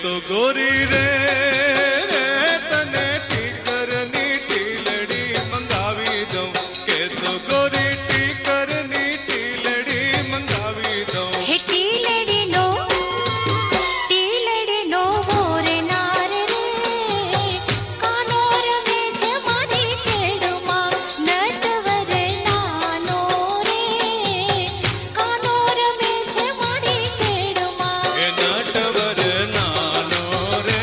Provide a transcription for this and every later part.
તો ગોરી રે તને ટીકરની ટીલડી મંગાવી દઉં, કે તો ગોરી ટીકરની ટીલડી મંગાવી દઉં. હે ટીલડીનો હોરે નાર રે, કાનો રમે છે મારી કેડમાં, નટવર નાનો રે, કાનો રમે છે મારી કેડમાં. એ નટવર નાનો રે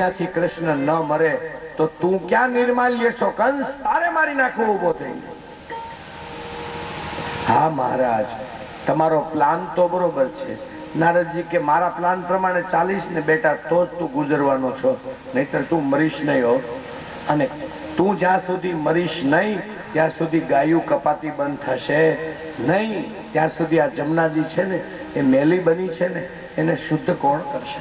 વિનાથી કૃષ્ણ ન મરે તો તું ક્યાં નિર્માલ્ય છો કંસ, તારે મારી નાખવો ઉભો થઈ. હા મહારાજ, તમારો પ્લાન તો બરોબર છે. નારદજી કે મારા પ્લાન પ્રમાણે ચાલીસ ને બેટા તો જ તું ગુજરવાનો છો, નહીતર તું મરીશ નહીં હો. અને તું જ્યાં સુધી મરીશ નહીં ત્યાં સુધી ગાયું કપાતી બંધ થશે નહીં, ત્યાં સુધી આ જમનાજી છે ને એ મેલી બની છે ને એને શુદ્ધ કોણ કરશે?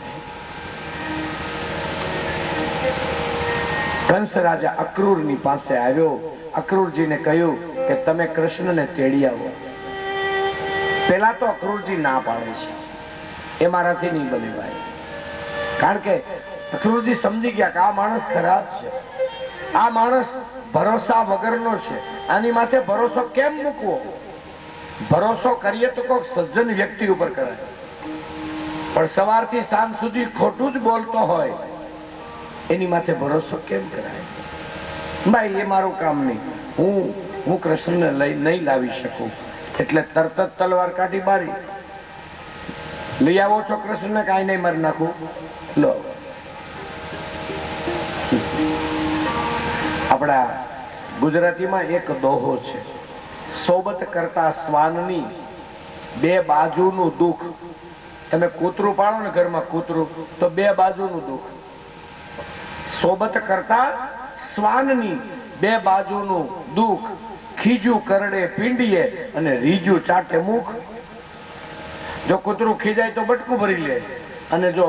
કંસ રાજા અક્રૂરની પાસે આવ્યો. અક્રૂરજીને કહ્યું કે તમે કૃષ્ણને તેડી આવો. પેલા તો અક્રૂરજી ના પાડે છે, એ મારાથી નહીં બને ભાઈ. કારણ કે અક્રૂરજી સમજી ગયા કે આ માણસ ખરાબ છે, આ માણસ ભરોસા વગરનો છે, આની માથે ભરોસો કેમ મૂકવો? ભરોસો કરીએ તો કોઈક સજ્જન વ્યક્તિ ઉપર કરાય, પણ સવારથી સાંજ સુધી ખોટું જ બોલતો હોય એની માથે ભરોસો કેમ કરાય? ભાઈ એ મારું કામ નહીં, હું કૃષ્ણને લઈ નહીં લાવી શકું. એટલે તરત જ તલવાર કાઢી બારી, લઈ આવો છો કૃષ્ણને? કાંઈ નહીં, મારી નાખું. લો, આપણા ગુજરાતીમાં એક દોહો છે, સોબત કરતા શ્વાનની બે બાજુનું દુઃખ. તમે કૂતરું પાડો ને ઘરમાં, કૂતરું તો બે બાજુનું દુઃખ. સોબત કરતા શ્વાનની બે બાજુનું દુઃખ, ખીજું કરડે પીંડીએ અને રીજું ચાટે મુખ. જો કૂતરું ખીજાય તો બટકું ભરી લે, અને જો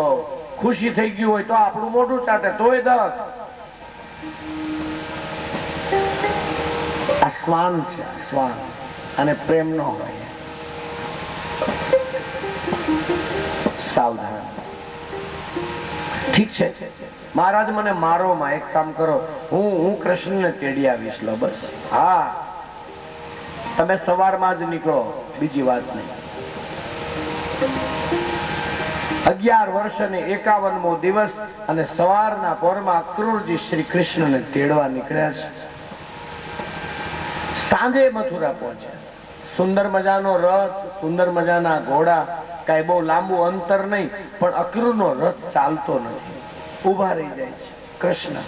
ખુશી થઈ ગયું હોય તો આપણું મોઢું ચાટે તોય દસ. આ શ્વાન છે, શ્વાન. અને પ્રેમ ન હોય. સાવધાન. ઠીક છે મહારાજ, મને મારો માં એક કામ કરો, હું કૃષ્ણને તેડી આવીશ. લો બસ. હા, તમે સવારમાં જ નીકળો, બીજી વાત નહીં. 11 વર્ષ અને 51મો દિવસ અને સવારના પોરમાં અક્રૂરજી શ્રી કૃષ્ણને તેડવા નીકળ્યા છે. સાંજે મથુરા પહોંચ્યા. સુંદર મજાનો રથ, સુંદર મજાના ઘોડા, કઈ બહુ લાંબુ અંતર નહીં, પણ અક્રૂરનો રથ ચાલતો નથી, ઉભા રહી જાય છે. કૃષ્ણ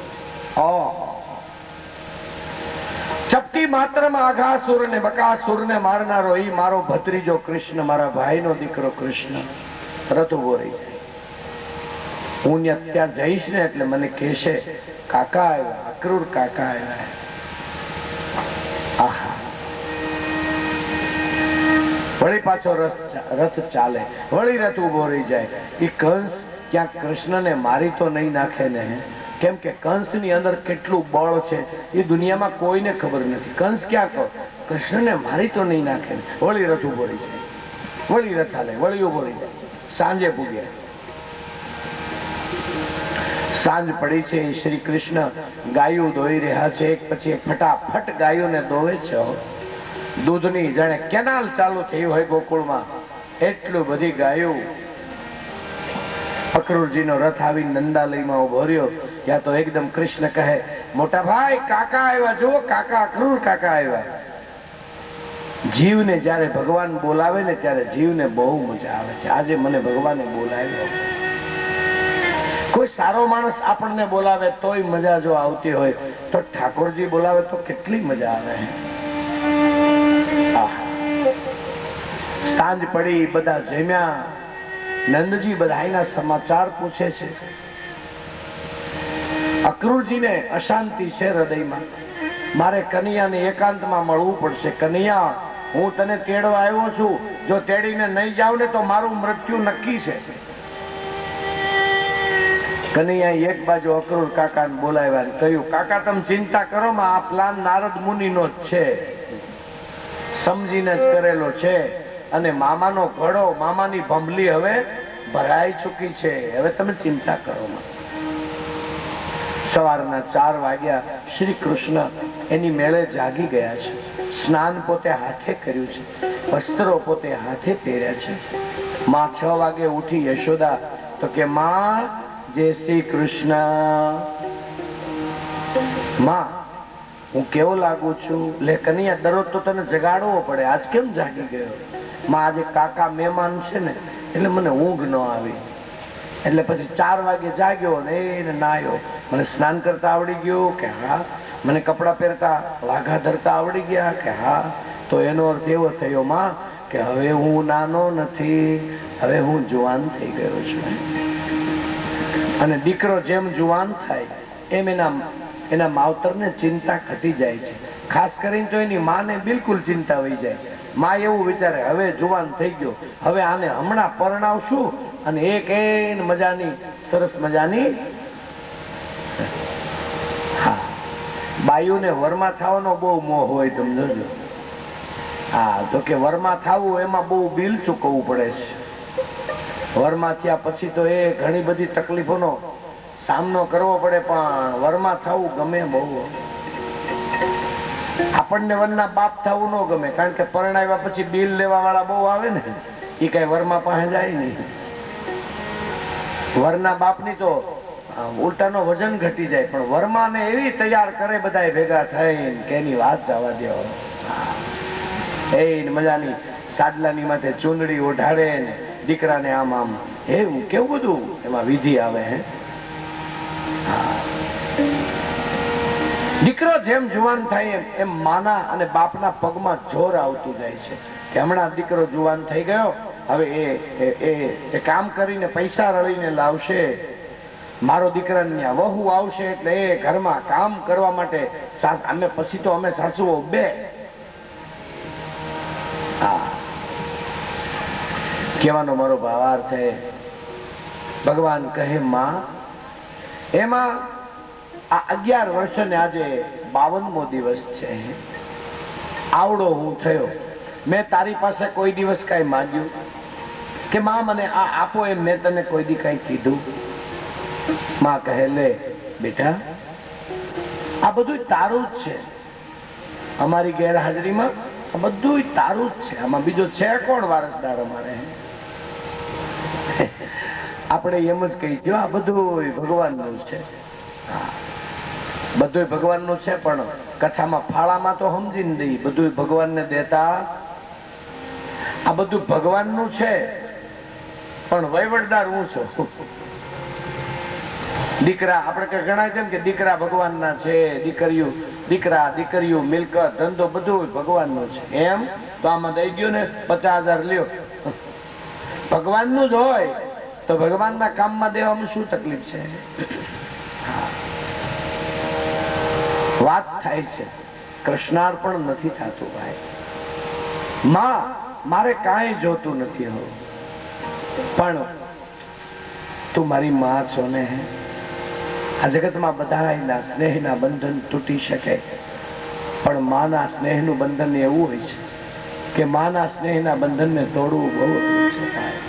ચપટી માત્રમાં આઘાસુર ને બકાસુર ને મારનારો ઈ મારો ભત્રીજો કૃષ્ણ, મારા ભાઈનો દીકરો કૃષ્ણ. રથ ઉભો રહી જાય. હું ત્યાં જઈશ ને એટલે મને કહેશે કાકા આવ્યા, અક્રૂર કાકા આવ્યા. આહા, વળી પાછો રથ ચાલે, વળી રથ ઉભો રહી જાય. એ કંસ ક્યાંક કૃષ્ણને મારી તો નહીં નાખે ને? કેમ કે કંસની અંદર કેટલું બળ છે એ દુનિયામાં કોઈને ખબર નથી. કંસ ક્યાંક કૃષ્ણને મારી તો નહીં નાખે ને? વળી રથ ઉભો રહી જાય, વળી રથ હાલે, વળી ઉભો રહી જાય. સાંજે પૂગ્યા. સાંજ પડી છે. શ્રી કૃષ્ણ ગાયો દોઈ રહ્યા છે, એક પછી એક ફટાફટ ગાયોને દોવે છે. દૂધની જાણે કેનાલ ચાલુ થઈ હોય ગોકુળમાં, એટલું બધી ગાયો. અક્રૂરજીનો રથ આવી નંદાલયમાં ઉભો રહ્યો. ત્યાં તો એકદમ કૃષ્ણ કહે, મોટા ભાઈ કાકા આવ્યા, જુઓ કાકા, અક્રૂર કાકા આવ્યા. જીવને જ્યારે ભગવાન બોલાવે ને ત્યારે જીવને બહુ મજા આવે છે. આજે મને ભગવાને બોલાવ્યો. કોઈ સારો માણસ આપણને બોલાવે તોય મજા જો આવતી હોય, તો ઠાકોરજી બોલાવે તો કેટલી મજા આવે. સાંજ પડી, બધા જમ્યા. નંદજી બધાના સમાચાર પૂછે છે. અક્રૂરજીને અશાંતિ છે હૃદયમાં. મારે કનૈયાને એકાંતમાં મળવું પડશે. કનૈયા, હું તને તેડવા આવ્યો છું, જો તેડીને નહીં જાવ ને તો મારું મૃત્યુ નક્કી છે. કનૈયા એક બાજુ અક્રૂર કાકાને બોલાવ્યા, કહ્યું કાકા તમે ચિંતા કરો માં, આ પ્લાન નારદ મુનિનો જ છે, સમજીને જ કરેલો છે. અને મામાનો ઘડો, મામાની ભંભલી હવે ભરાઈ ચૂકી છે, હવે તમે ચિંતા કરો માં. સવારના 4 વાગ્યા. શ્રી કૃષ્ણ એની મેળે જાગી ગયા છે. સ્નાન પોતે હાથે કર્યું છે, વસ્ત્રો પોતે હાથે પહેર્યા છે. માં 6 વાગે ઉઠી. યશોદા તો કે માં જય શ્રી કૃષ્ણ. માં હું કેવો લાગુ છું? લે કનૈયા, દરરોજ તો તને જગાડવો પડે, આજ કેમ જાગી ગયો? માં આજે કાકા મહેમાન છે ને એટલે મને ઊંઘ ન આવી. એટલે પછી 4 વાગે જાગ્યો ને એને નાયો. મને સ્નાન કરતા આવડી ગયું કે હા, મને કપડાં પહેરતા વાઘા ધરતા આવડી ગયા કે હા. તો એનો અર્થ એવો થયો માં કે હવે હું નાનો નથી, હવે હું જુવાન થઈ ગયો છું. અને દીકરો જેમ જુવાન થાય એમ એના માવતરને ચિંતા ઘટી જાય છે. ખાસ કરીને તો એની માને બિલકુલ ચિંતા વહી જાય. માં એવું વિચારે હવે જુવાન થઈ ગયો, હવે આને હમણાં પરણાવશું અને એક મજાની સરસ મજાની. હા, બાયુને વરમાં થવાનો બહુ મોહ હોય, તમે જોજો. હા, તો કે વરમાં થવું એમાં બહુ બિલ ચૂકવવું પડે છે. વરમાં થયા પછી તો એ ઘણી બધી તકલીફોનો સામનો કરવો પડે, પણ વરમાં થવું ગમે બહુ. આપણને વરના બાપ થવું ન ગમે, કારણ કે પરણાવ્યા પછી બિલ લેવા વાળા બહુ આવે ને, એ કઈ વરમાં પાસે જાય નહીં. વરના બાપની તો ઉલટાનો વજન ઘટી જાય, પણ વરમાને એવી તૈયાર કરે બધા ભેગા થઈને કે એની વાત જવા દો. એ મજાની સાડલાની માથે ચૂંદડી ઓઢાડે ને દીકરાને આમ આમ એવું કેવું બધું એમાં વિધિ આવે. હે, દીકરો જેમ જુવાન થાય એમ માના અને બાપના પગમાં જોર આવતું જાય છે કે હમણાં દીકરો જુવાન થઈ ગયો, હવે એ કામ કરીને પૈસા રળીને લાવશે. મારો દીકરાને ત્યાં વહુ આવશે એટલે એ ઘરમાં કામ કરવા માટે અમે પછી તો અમે સાસુઓ બે. કહેવાનો મારો ભાવાર્થ છે, ભગવાન કહે માં એમાં આ 11 વર્ષ ને આજે 52મો દિવસ છે. આવડો હું થયો, મેં તારી પાસે કોઈ દિવસ કઈ માંગ્યું કે માં મને આ આપો, એમ મેં તને કોઈ દી કઈ કીધું? માં કહે લે બેટા, આ બધું તારું જ છે. અમારી ગેરહાજરીમાં આ બધું તારું જ છે, આમાં બીજો છે કોણ વારસદાર અમારે? આપણે એમ જ કહી દો આ બધું ભગવાનનું છે. બધું ભગવાનનું છે, પણ કથામાં ફાળામાં તો સમજીને દઈ બધું ભગવાનને દેતા. આ બધું ભગવાનનું છે, પણ વહીવટદાર હું છું. દીકરા આપણે કઈ ગણાય છે કે દીકરા ભગવાનના છે, દીકરીઓ મિલકત ધંધો બધું ભગવાનનું છે. એમ તો આમાં દઈ ગયો ને 50,000 લ્યો, ભગવાનનું જ હોય તો ભગવાનના કામમાં દેવામાં શું તકલીફ છે? વાત થાય છે, કૃષ્ણાર્પણ નથી થતું ભાઈ. માં મારે કાંઈ જોતું નથી હો, પણ તું મારી માં છો ને. આ જગતમાં બધાના સ્નેહના બંધન તૂટી શકે, પણ માના સ્નેહનું બંધન એવું હોય છે કે માના સ્નેહના બંધનને તોડવું બહુ અઘરું છે ભાઈ.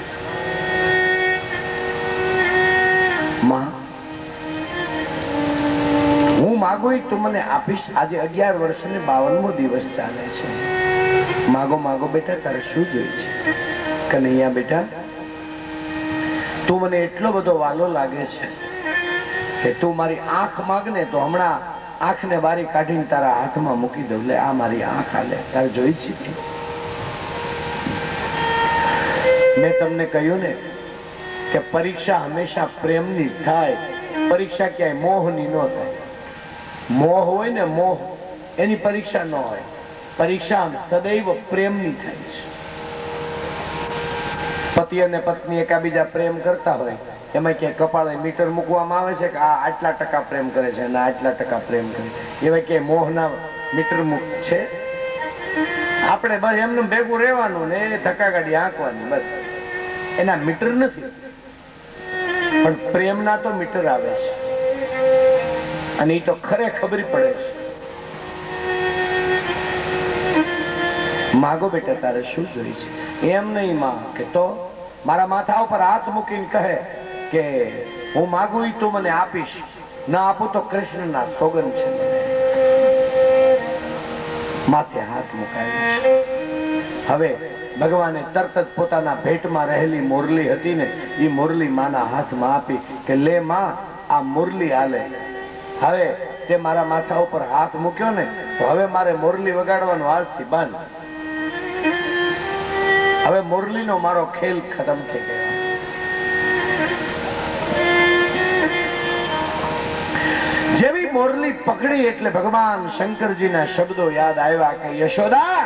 માં હું માગું તું મને આપીશ. આજે 11 વર્ષ ને 52મો દિવસ ચાલે છે. માગો માગો બેટા, તારે શું જોઈએ છે? કનૈયા બેટા, તું મને એટલો બધો વાલો લાગે છે કે તું મારી આંખ માગને તો હમણાં આંખને બારી કાઢીને તારા હાથમાં મૂકી દઉં. લે આ મારી આંખ, હાલે તારે જોઈ છે. મેં તમને કહ્યું ને કે પરીક્ષા હંમેશા પ્રેમની થાય, પરીક્ષા ક્યાંય મોહની ન થાય. મોહ હોય ને મોહ, એની પરીક્ષા ન હોય. પરીક્ષા સદૈવ પ્રેમની થાય છે. પતિ અને પત્ની એકાબીજા પ્રેમ કરતા હોય, એમાં ક્યાંય કપાળે મીટર મૂકવામાં આવે છે કે આ આટલા ટકા પ્રેમ કરે છે અને આટલા ટકા પ્રેમ કરે છે? એમાં ક્યાંય મોહના મીટર મૂક છે? આપણે બસ એમનું ભેગું રહેવાનું ને ધક્કાગાડી આંકવાની, બસ. એના મીટર નથી, પણ પ્રેમના તો મીટર આવે છે, અને એ તો ખરે ખબર પડે છે. માગો બેટા, તારે શું જોઈએ છે? એમ નહીં માં કે તો મારા માથા ઉપર હાથ મૂકીને કહે કે હું માગું તું મને આપીશ, ના આપું તો કૃષ્ણના સોગન છે. માથે હાથ મુકાય. હવે ભગવાને તરત જ પોતાના ભેટમાં રહેલી મુરલી હતી ને, એ મુરલી માના હાથમાં આપી કે લે માં, આ મુરલી હાલે. હવે તે મારા માથા ઉપર હાથ મૂક્યો ને, તો હવે મારે મુરલી વગાડવાનો આજથી બંધ. હવે મુરલીનો મારો ખેલ ખતમ થઈ ગયો. જેવી મોરલી પકડી એટલે ભગવાન શંકરજીના શબ્દો યાદ આવ્યા કે યશોદા,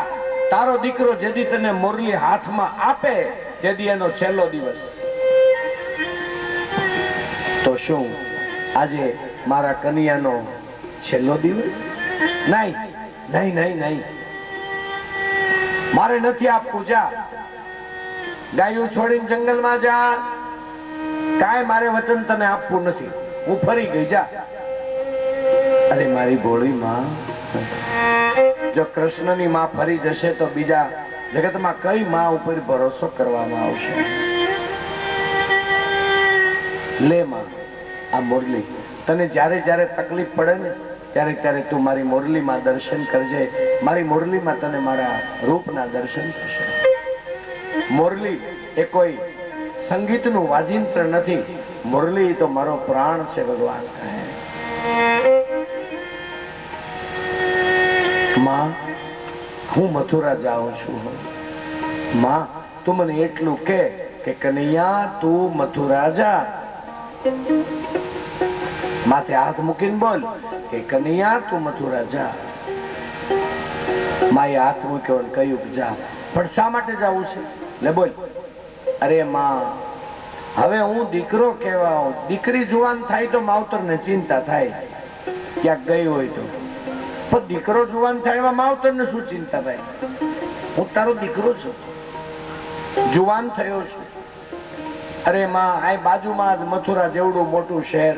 તારો દીકરો જેદી તને મોરલી હાથમાં આપે તેદી એનો છેલ્લો દિવસ. તો શું આજે મારા કનૈયાનો છેલ્લો દિવસ? નહીં નહીં નહીં નહીં, મારે નથી આપવું. જા, ગાયું છોડીને જંગલમાં જા. કાંઈ મારે વચન તને આપવું નથી. હું ફરી ગઈ. જા. અરે મારી ભોળી માં, જો કૃષ્ણની માં ફરી જશે તો બીજા જગતમાં કઈ માં ઉપર ભરોસો કરવામાં આવશે? લે માં આ મોરલી. તને જ્યારે જ્યારે તકલીફ પડે ને ત્યારે ત્યારે તું મારી મોરલીમાં દર્શન કરજે. મારી મોરલીમાં તને મારા રૂપના દર્શન થશે. મોરલી એ કોઈ સંગીતનું વાજિંત્ર નથી. મુરલી તો મારો પ્રાણ છે. ભગવાન કહે, માં હું મથુરા જાઉં છું. માં તું મને એટલું કે કનૈયા તું મથુરા જા. માથે હાથ મૂકીને બોલ કે કનૈયા તું મથુરા જા. માએ હાથ મૂક્યો અને કહ્યું કે જા. પણ શા માટે જાવું છે? લે બોલ. અરે માં, હવે હું દીકરો કહેવા, દીકરી જુવાન થાય તો માવતરને ચિંતા થાય ક્યાંક ગઈ હોય તો, પણ દીકરો જુવાન થાય એમાં માવતરને શું ચિંતા ભાઈ? હું તારો દીકરો છું, જુવાન થયો છું. અરે માં, આ બાજુમાં જ મથુરા જેવડું મોટું શહેર,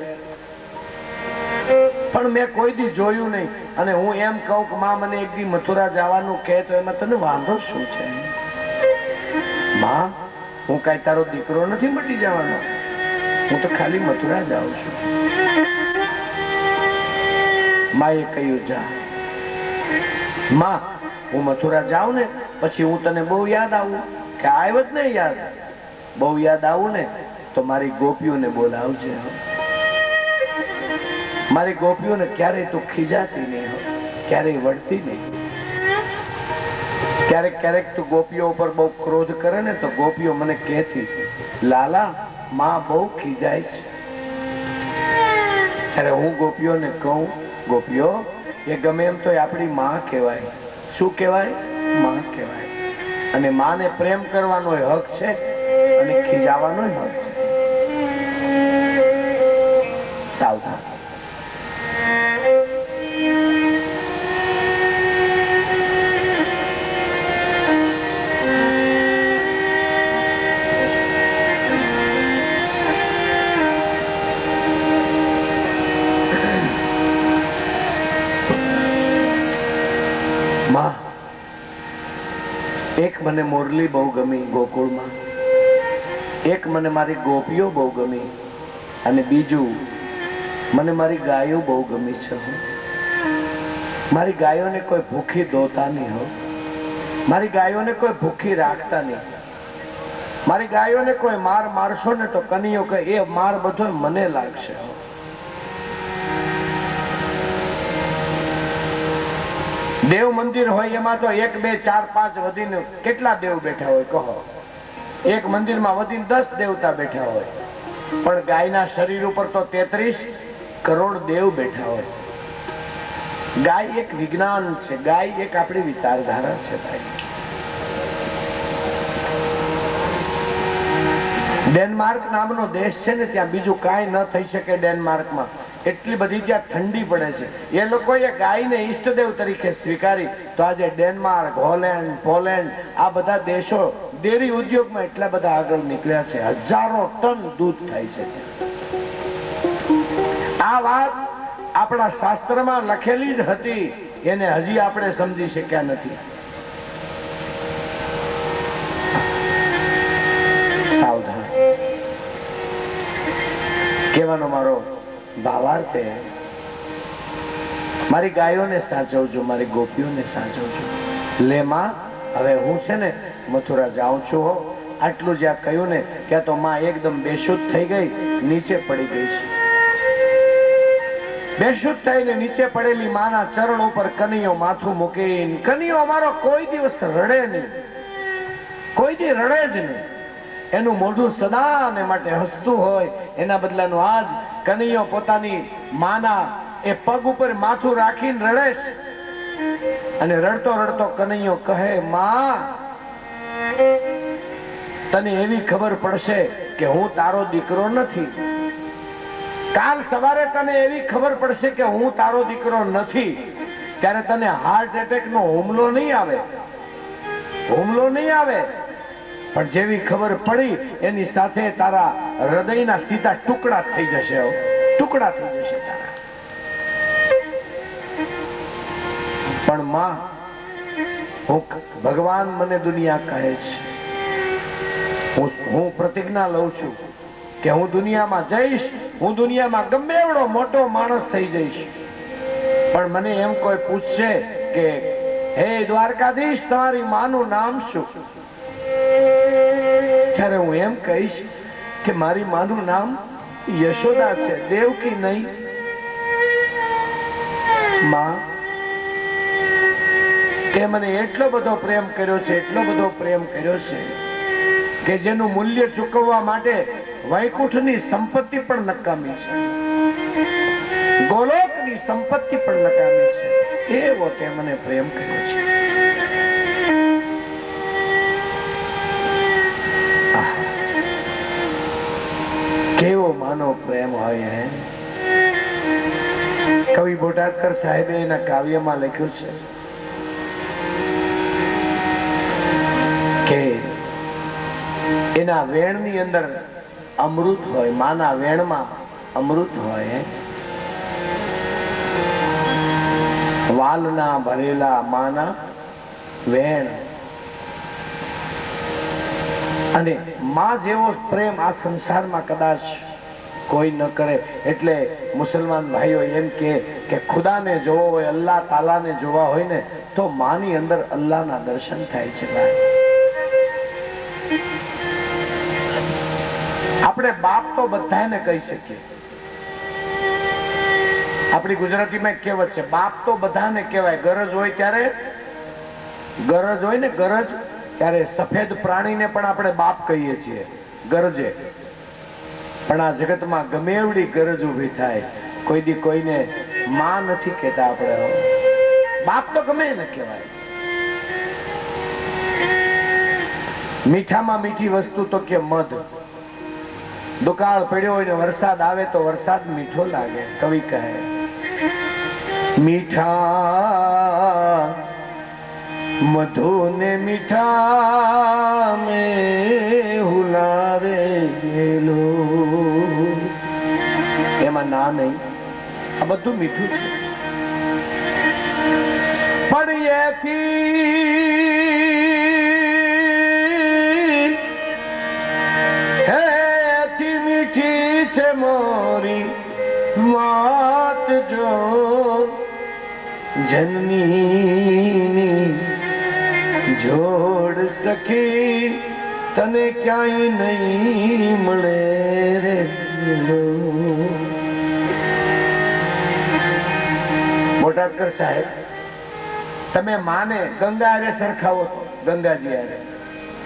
પણ મેં કોઈ દી જોયું નહીં. અને હું એમ કહું કે માં મને એક દી મથુરા જવાનું કહે તો એમાં તને વાંધો શું છે? માં, હું કઈ તારો દીકરો નથી મટી જવાનો. હું તો ખાલી મથુરા જાઉં છું. માએ કહ્યું જા. માં, હું મથુરા જાઉં ને પછી હું તને બહુ યાદ આવું. કે આવ્યો જ ને યાદ? બહુ યાદ આવું ને તો મારી ગોપીઓને બોલાવજે. મારી ગોપીઓને ક્યારેય તું ખીજાતી નહીં હો, ક્યારેય વળતી નહીં. ક્યારેક ક્યારેક તું ગોપીઓ ઉપર બહુ ક્રોધ કરે ને તો ગોપીઓ મને કહેતી, લાલા માં બહુ ખીજાય છે. ત્યારે હું ગોપીઓને કહું, ગોપીઓ એ ગમે એમ તો આપણી માં કહેવાય. શું કહેવાય? માં કહેવાય. અને માને પ્રેમ કરવાનો હક છે અને ખીજાવાનો હક છે. સાવધાન. એક મને મોરલી બહુ ગમી ગોકુળમાં, એક મને મારી ગોપીઓ બહુ ગમી, અને બીજું મને મારી ગાયો બહુ ગમી છે. મારી ગાયોને કોઈ ભૂખી દોતા નહીં હો, મારી ગાયોને કોઈ ભૂખી રાખતા નહીં. મારી ગાયોને કોઈ માર મારશો ને તો કનૈયો કે એ માર બધો મને લાગશે. દેવ મંદિર હોય એમાં તો 1 2 4 5 વધીને કેટલા દેવ બેઠા હોય કહો? એક મંદિરમાં વધીને 10 દેવતા બેઠા હોય, પણ ગાયના શરીર ઉપર તો 33 કરોડ દેવ બેઠા હોય. ગાય એક વિજ્ઞાન છે, ગાય એક આપણી વિચારધારા છે ભાઈ. ડેનમાર્ક નામનો દેશ છે ને, ત્યાં બીજું કાંઈ ન થઈ શકે. ડેનમાર્કમાં એટલી બધી ત્યાં ઠંડી પડે છે. એ લોકોએ ગાયને ઈષ્ટદેવ તરીકે સ્વીકારી. તો આજે ડેનમાર્ક, હોલેન્ડ, પોલેન્ડ આ બધા દેશો ડેરી ઉદ્યોગમાં એટલા બધા આગળ નીકળ્યા છે. હજારો ટન દૂધ થાય છે. આ વાત આપણા શાસ્ત્રમાં લખેલી જ હતી, એને હજી આપણે સમજી શક્યા નથી. સાવધાન. કહેવાનો મારો ભાવાર્થ છે, મારી ગાયોને સાચવજો, મારી ગોપીઓને સાચવજો. લે માં, હવે હું છે ને મથુરા જાઉં છું હો. આટલું જ્યાં કહ્યું ને ત્યાં તો માં એકદમ બેશુદ્ધ થઈ ગઈ, નીચે પડી ગઈ છે. બેશુદ્ધ થઈને નીચે પડેલી માના ચરણ ઉપર કનૈયો માથું મૂકીને, કનૈયો અમારો કોઈ દિવસ રડે નહીં, કોઈ દી રડે જ નહીં. એનું મોઢું સદાને માટે હસતું હોય. એના બદલાનું આજ કનૈયો પોતાની માના એ પગ ઉપર માથું રાખીને રડે છે અને રડતો રડતો કનૈયો કહે, માં તને એવી ખબર પડશે કે હું તારો દીકરો નથી. કાલ સવારે તને એવી ખબર પડશે કે હું તારો દીકરો નથી, ત્યારે તને હાર્ટ એટેક નો હુમલો નહીં આવે, હુમલો નહીં આવે. પણ જેવી ખબર પડી એની સાથે તારા હૃદયના સીધા ટુકડા થઈ જશે, ટુકડા થઈ જશે તારા. પણ માં, ભગવાન મને દુનિયા કહે છે, હું પ્રતિજ્ઞા લઉં છું કે હું દુનિયામાં જઈશ, હું દુનિયામાં ગમે એવડો મોટો માણસ થઈ જઈશ, પણ મને એમ કોઈ પૂછશે કે હે દ્વારકાધીશ તમારી માનું નામ શું, ત્યારે હું એમ કહીશ કે મારી માનું નામ યશોદા છે, દેવકી નહીં. માં, તે મને એટલો બધો પ્રેમ કર્યો છે, એટલો બધો પ્રેમ કર્યો છે કે જેનું મૂલ્ય ચૂકવવા માટે વૈકુંઠની સંપત્તિ પણ નકામી છે, ગોલોકની સંપત્તિ પણ નકામી છે. એવો તે મને પ્રેમ કર્યો છે. કેવો માનો પ્રેમ હોય હે. કવિ બોટાદકર સાહેબે એના કાવ્યમાં લખ્યું છે કે એના વેણની અંદર અમૃત હોય, માના વેણમાં અમૃત હોય. વાલના ભરેલા માના વેણ, અને માં જેવો પ્રેમ આ સંસારમાં કદાચ કોઈ ન કરે. એટલે મુસલમાન ભાઈઓ એમ કે ખુદાને જોવો હોય, અલ્લાહ તાલાને જોવા હોય ને તો માની અંદર અલ્લાહના દર્શન થાય છે. ભાઈ, આપણે બાપ તો બધાને કહી શકીએ. આપણી ગુજરાતીમાં કહેવત છે, બાપ તો બધાને કહેવાય. ગરજ હોય ત્યારે, ગરજ હોય ને ગરજ, ત્યારે સફેદ પ્રાણીને પણ આપણે બાપ કહીએ છીએ, ગરજે. પણ આ જગતમાં ગમે એવડી ગરજ ઉભી થાય, કોઈ દી કોઈને માં નથી કહેતા આપણે. બાપ તો ગમે એને કહેવાય. મીઠામાં મીઠી વસ્તુ તો કે મધ. દુકાળ પડ્યો હોય ને વરસાદ આવે તો વરસાદ મીઠો લાગે. કવિ કહે, મીઠા મધુ ને મીઠા में હુલારેલો. એમાં ના નહીં, આ બધું મીઠું છે. પણ એથી મીઠી છે મોરી વાત જો જનની જોડ સખી તને ક્યાંય નહીં મળે રે. બોટાદકર સાહેબ, તમે માને ગંગા આરે સરખાવો તો ગંગાજી આરે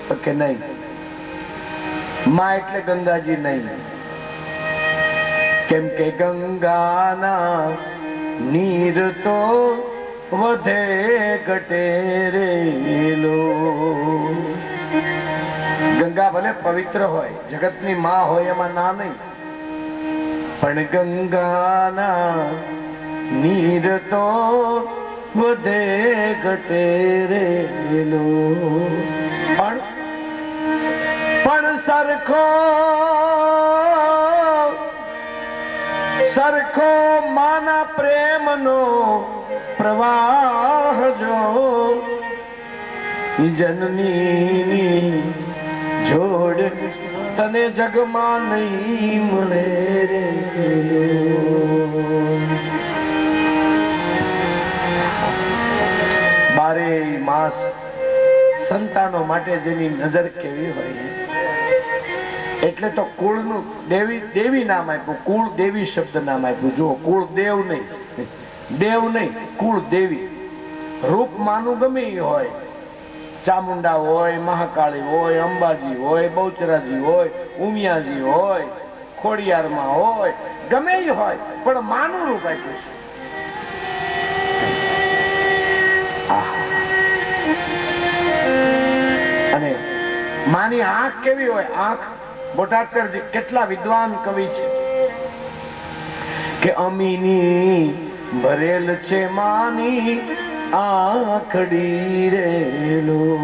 તો કે નહીં, માં એટલે ગંગાજી નહીં. કેમ કે ગંગાના નીર તો વધે ઘટે રેલો. ગંગા ભલે પવિત્ર હોય, જગતની માં હોય, એમાં ના નહીં, પણ ગંગાના નીર તો વધે ઘટે રેલો. પણ સરખો સરખો માના પ્રેમનો પ્રવાહ જો જનની જોડ તને જગમાં નહીં મળે રે. બારે માસ સંતાનો માટે જેની નજર કેવી હોય, એટલે તો કુળનું દેવી દેવી નામ આપ્યું, કુળ દેવી શબ્દ નામ આપ્યું. જો કુળ દેવ નહીં, દેવ નહીં, કુળ દેવી. રૂપ માનું ગમે હોય, ચામુંડા હોય, મહાકાળી હોય, અંબાજી હોય, બહુચરાજી હોય, ઉમિયાજી હોય, ખોડિયારમાં હોય, ગમે હોય, પણ માનું રૂપ આપ્યું છે. માની આંખ કેવી હોય? આંખ બોટાદકરજી કેટલા વિદ્વાન કવિ છે કે અમીની ભરેલ છે માની આંખડી રેલો.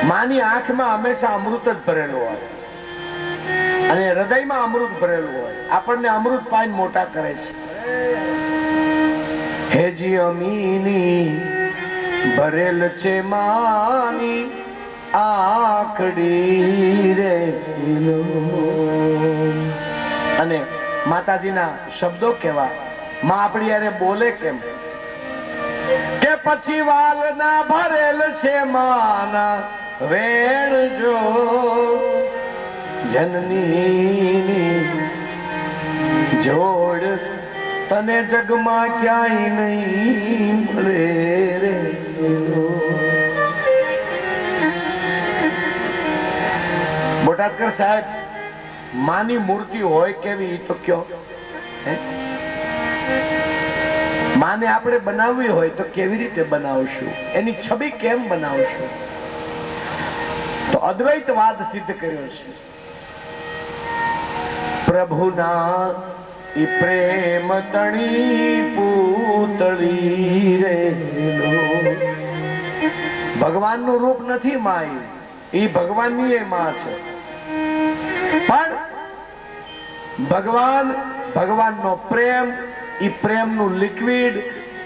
માની આંખમાં હંમેશા અમૃત જ ભરેલું હોય અને હૃદયમાં અમૃત ભરેલું હોય. આપણને અમૃત પાઈને મોટા કરે છે. હેજી અમીની ભરેલ છે માની આંખડી રેલો. અને માતાજીના શબ્દો કેવા, માં આપણી યારે બોલે કેમ કે પછી વાલ ના ભરેલ છે માના વેણ જો જનની જોડ તને જગમાં ક્યાંય નહીં મળે રે. બોટાદકર સાહેબ, માની મૂર્તિ હોય કેવી તો કયો? માને આપણે બનાવવી હોય તો કેવી રીતે બનાવશું? એની છબી કેમ બનાવશું? તો અદ્વૈતવાદ સિદ્ધ કર્યો છે. પ્રભુના ઈ પ્રેમ તણી પૂતળી રે. ભગવાનનું રૂપ નથી માં, ઈ ભગવાનની એ માં છે. પણ ભગવાનનો પ્રેમ, ઈ પ્રેમનું લિક્વિડ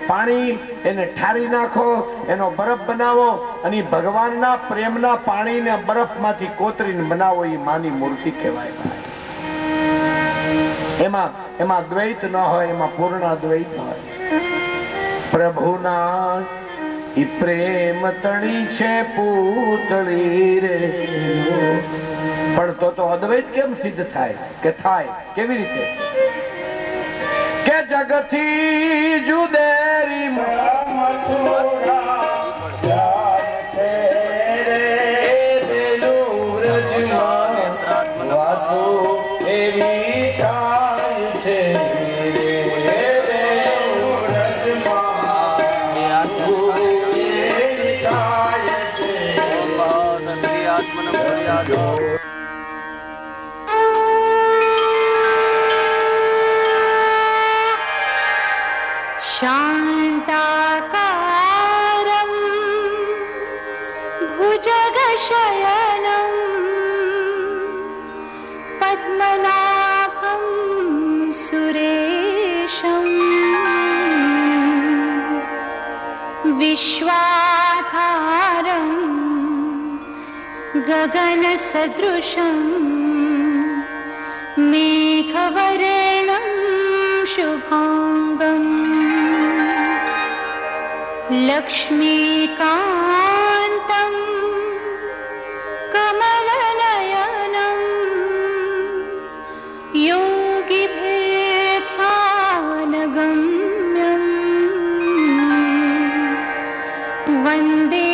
પાણી, એને ઠારી નાખો, એનો બરફ બનાવો અને ભગવાનના પ્રેમના પાણીને બરફમાંથી કોતરીને બનાવો, એ માની મૂર્તિ કહેવાય. એમાં દ્વૈત ન હોય, એમાં પૂર્ણ અદ્વૈત હોય. પ્રભુના ઈ પ્રેમ તણી છે પૂતળી રે. પણ તો અદ્વૈત કેમ સિદ્ધ થાય? કે થાય કેવી રીતે? કે જગથી જુદેરી शान्ताकारं भुजगशयनं पद्मनाभं सुरेशं विश्वाधारं गगनसदृशं मेघवर्णं शुभांगम् लक्ष्मीकान्तं कमलनयनं योगिभिर्ध्यानगम्यं वन्दे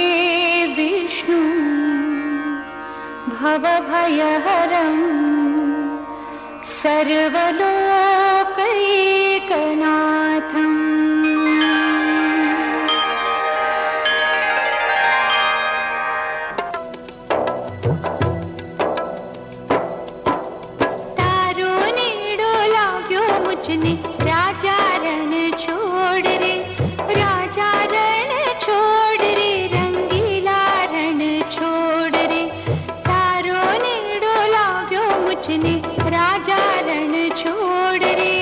विष्णु भवभयहरं सर्वलोकैकनाथम्. राजा रण छोड़ रे, राजा रण छोड़ रे, रंगीला रण छोड़ रे. तारो नीड़ो लाग्यो मुझने, राजा रण छोड़ रे.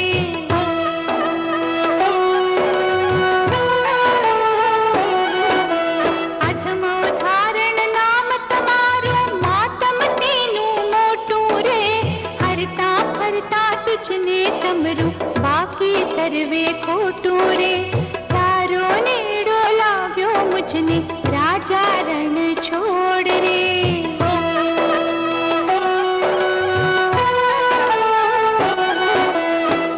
अधमो धारण नाम तमारो, मातम तीनू मोटू रे. हरता फरता तुझने समरू, बाकी सर्वे खोटू रे. तारो नेड़ो लाग्यो मुझने, राजा रण छोड़ रे.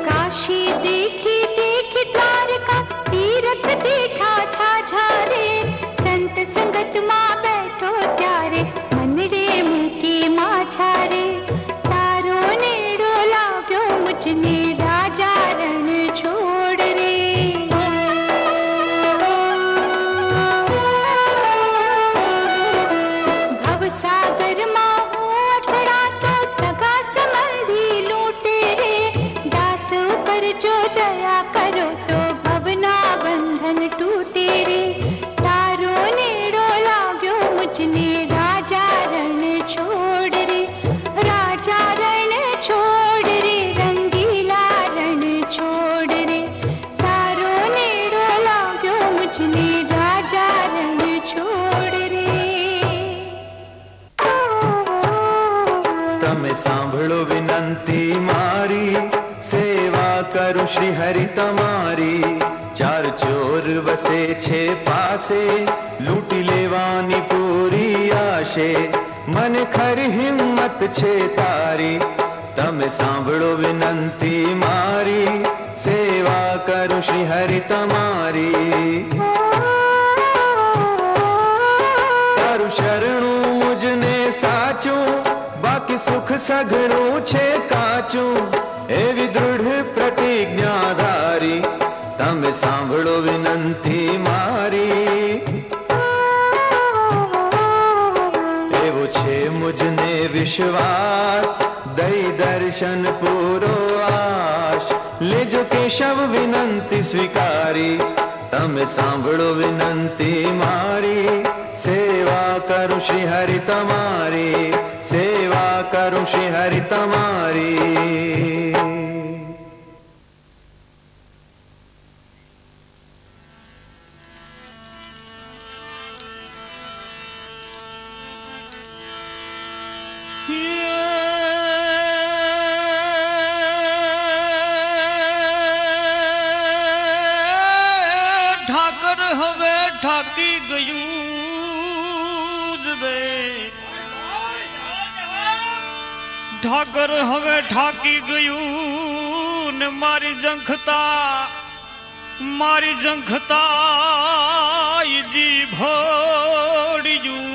काशी देखी देखी द्वारका, तीरथ देखा झाझा रे. संत संगत मां बैठो त्यारे, मन रे मुकी माझा रे. तारो नेड़ो लाग्यो मुझने, राजा रण छोड़ रे. भव શ્રી હરિ તમારી ચાર ચોર વસે છે પાસે લૂંટી લેવાની પૂરી આશે મને ખરી હિંમત છે તારી તમે સાંભળો વિનંતી મારી સેવા કરું શ્રી હરિ તમારી તારું શરણું મુજને સાચું બાકી સુખ સઘળું છે કાચું એવી દૃઢ પ્રતિજ્ઞાધારી તમે સાંભળો વિનંતી મારી એવો છે મુજને વિશ્વાસ દઈ દર્શન પૂરો આશ લેજો કેશવ વિનંતી સ્વીકારી તમે સાંભળો વિનંતી મારી સેવા કરું શ્રી હરિ તમારી સેવા કરું શ્રી હરિ તમારી ઠાકર હવે ઠાકી ગયું જ રે ઠાકર હવે ઠાકી ગયું ને મારી જંખતા જી ભોડ્યું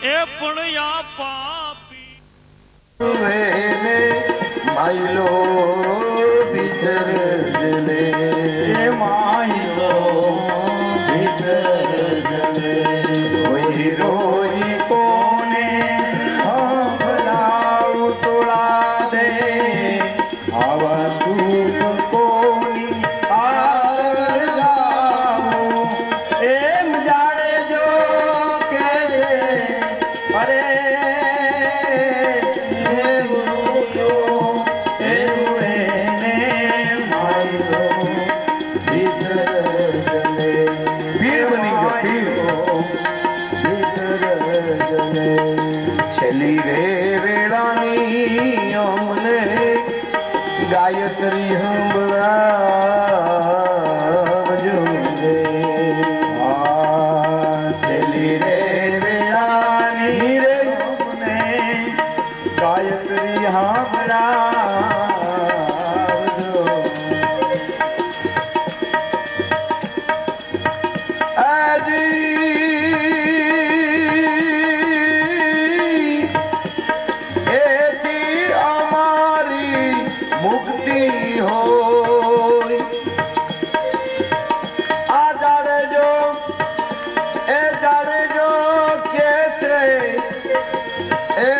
એ પણ આ પાપી વેને માયલો ભીતર જલે માયલો ભીતર જલે રોઈ રોઈ કોને હંભલાવ તોળા દે આવા તું કોની આગળ જાઉં એમ જાણે જો કે અરે છેલ્લી રે વેળાની અમને ગાયત્રી સંભળાવજો રે છેલ્લી રે વેળાની રે અમને ગાયત્રી સંભળાવજો મુક્તિ હોય આ જાડેજો એ જાડેજો કે છે એ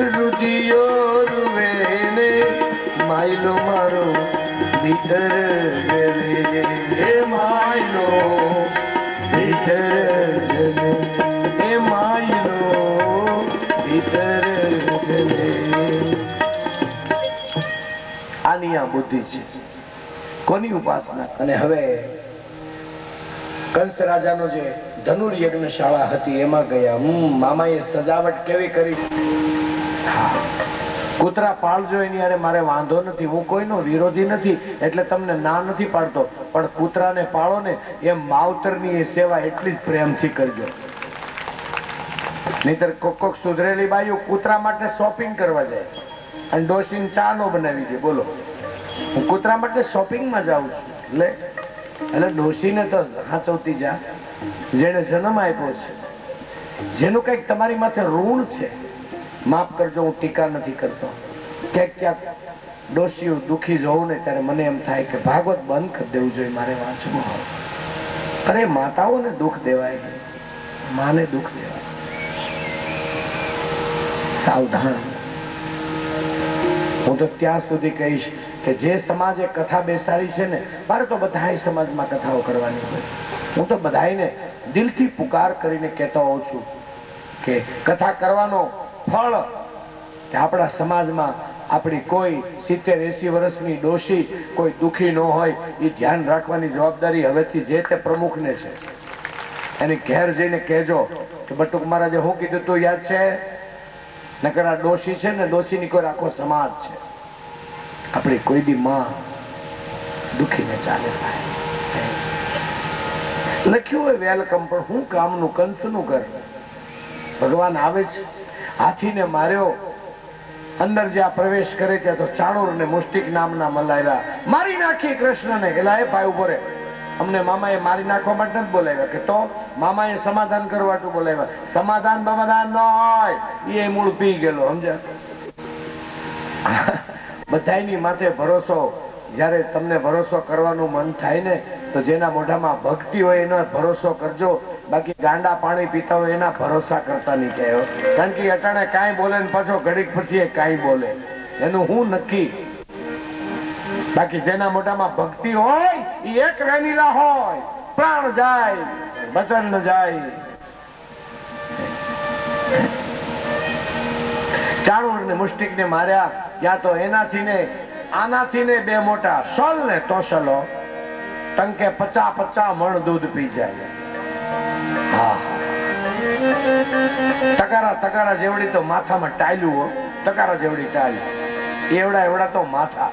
રુદિયો રૂવેને માયલો મારો ભીતર જલે એ માયલો ભીતર જલે એ માયલો ભીતર જલે આની આ બુદ્ધિ છે કોની ઉપાસના અને હવે કંસ રાજાનો જે ધનુર યજ્ઞશાળા હતી એમાં ગયા મામાએ સજાવટ કેવી કરી કૂતરા પાળજો એની અરે મારે વાંધો નથી હું કોઈનો વિરોધી નથી એટલે તમને ના નથી પાડતો પણ કૂતરાને પાળો ને એમ માવતરની એ સેવા એટલી જ પ્રેમથી કરજો નહીતર કોક સુધરેલી બાઈઓ કૂતરા માટે શોપિંગ કરવા જાય અને ડોશીને ચા નો બનાવી દે બોલો હું કૂતરા માટે શોપિંગમાં જાઉં છું એટલે ડોશીને તો હાચવતી જા જેને જન્મ આપ્યો છે જેનું કઈક તમારી માથે ઋણ છે માફ કરજો હું ટીકા નથી કરતો ક્યાંક ક્યાંક ડોશીઓ દુખી જોઉં ને ત્યારે મને એમ થાય કે ભાગવત બંધ કરી દેવું જોઈએ મારે વાંચવું હોય અરે માતાઓને દુઃખ દેવાય માને દુઃખ દેવાય સાવધાન હું તો ત્યાં સુધી કહીશ કે જે સમાજે કથા બેસાડી છે ને મારે તો બધા સમાજમાં કથાઓ કરવાની હોય હું તો બધાને દિલથી પુકાર કરીને કહેતો હોઉં છું કે કથા કરવાનો ફળ કે આપણા સમાજમાં આપણી કોઈ 70-80 વર્ષની ડોશી કોઈ દુખી ન હોય એ ધ્યાન રાખવાની જવાબદારી હવેથી જે તે પ્રમુખને છે. એની ઘેર જઈને કહેજો કે બટુક મહારાજે શું કીધું તું યાદ છે? નકર આ ડોશી છે ને, ડોશીની કોઈ આખો સમાજ છે. આપણી કોઈ દી માં દુખીને ચાલે લખ્યું હોય વેલકમ, પણ હું કામનું કંસનું ઘર. ભગવાન આવે છે, હાથીને માર્યો, અંદર જ્યાં પ્રવેશ કરે ત્યાં તો ચાણૂર ને મુષ્ટિક નામના મલાવ્યા, મારી નાખી કૃષ્ણને. એલા એ ભાઈ ઉભો રે, અમને મામાએ મારી નાખવા માટે નથી બોલાવ્યા, કે તો મામાએ સમાધાન કરવા માટે બોલાવ્યા. સમાધાન બમાધાન ન હોય, એ મૂળ પી ગયેલો, સમજ્યા? બધાયની માથે ભરોસો. જયારે તમને ભરોસો કરવાનું મન થાય ને, તો જેના મોઢામાં ભક્તિ હોય એનો ભરોસો કરજો. બાકી ગાંડા પાણી પીતા હોય એના ભરોસા કરતા નહીં કહેવો, કારણ કે અટાણે કાંઈ બોલે ને પાછો ઘડીક પછી કાંઈ બોલે, એનું હું નક્કી. બાકી જેના મોઢામાં ભક્તિ હોય એ એક વેનીલા હોય, પ્રાણ જાય વચન ન જાય. ચાણૂર ને મુષ્ટિક ને માર્યા, યા તો એનાથી ને આનાથી ને બે મોટા સલ ને તોસલો ટંકે 50 મણ દૂધ પી જાય. હા, ટકારા જેવડી તો માથામાં ટાયલું હો, ટકારા જેવડી ટાયલું, એવડા તો માથા.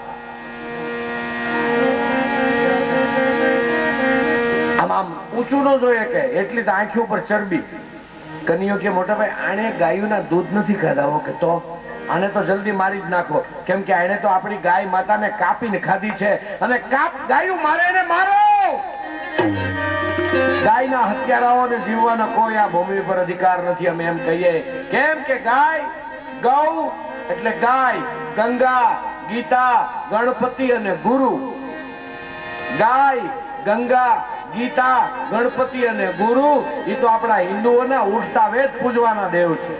આમ ઊંચું ન જોઈએ કે એટલી તો આંખી ઉપર ચરબી. કનૈયો કે મોટા ભાઈ આને ગાયોના દૂધ નથી ખાધા, કે તો આને તો જલ્દી મારી જ નાખો, કેમ કે આને તો આપણી ગાય માતાને કાપીને ખાધી છે, અને ગાયું મારે ને મારો. ગાયના હત્યારાઓને જીવવાનો કોઈ આ ભૂમિ પર અધિકાર નથી, અમે એમ કહીએ. કેમ કે ગાય, ગૌ એટલે ગાય, ગંગા, ગીતા, ગણપતિ અને ગુરુ. ગાય, ગંગા, ગીતા, ગણપતિ અને ગુરુ એ તો આપણા હિન્દુઓના ઉઠતા વેદ પૂજવાના દેવ છે.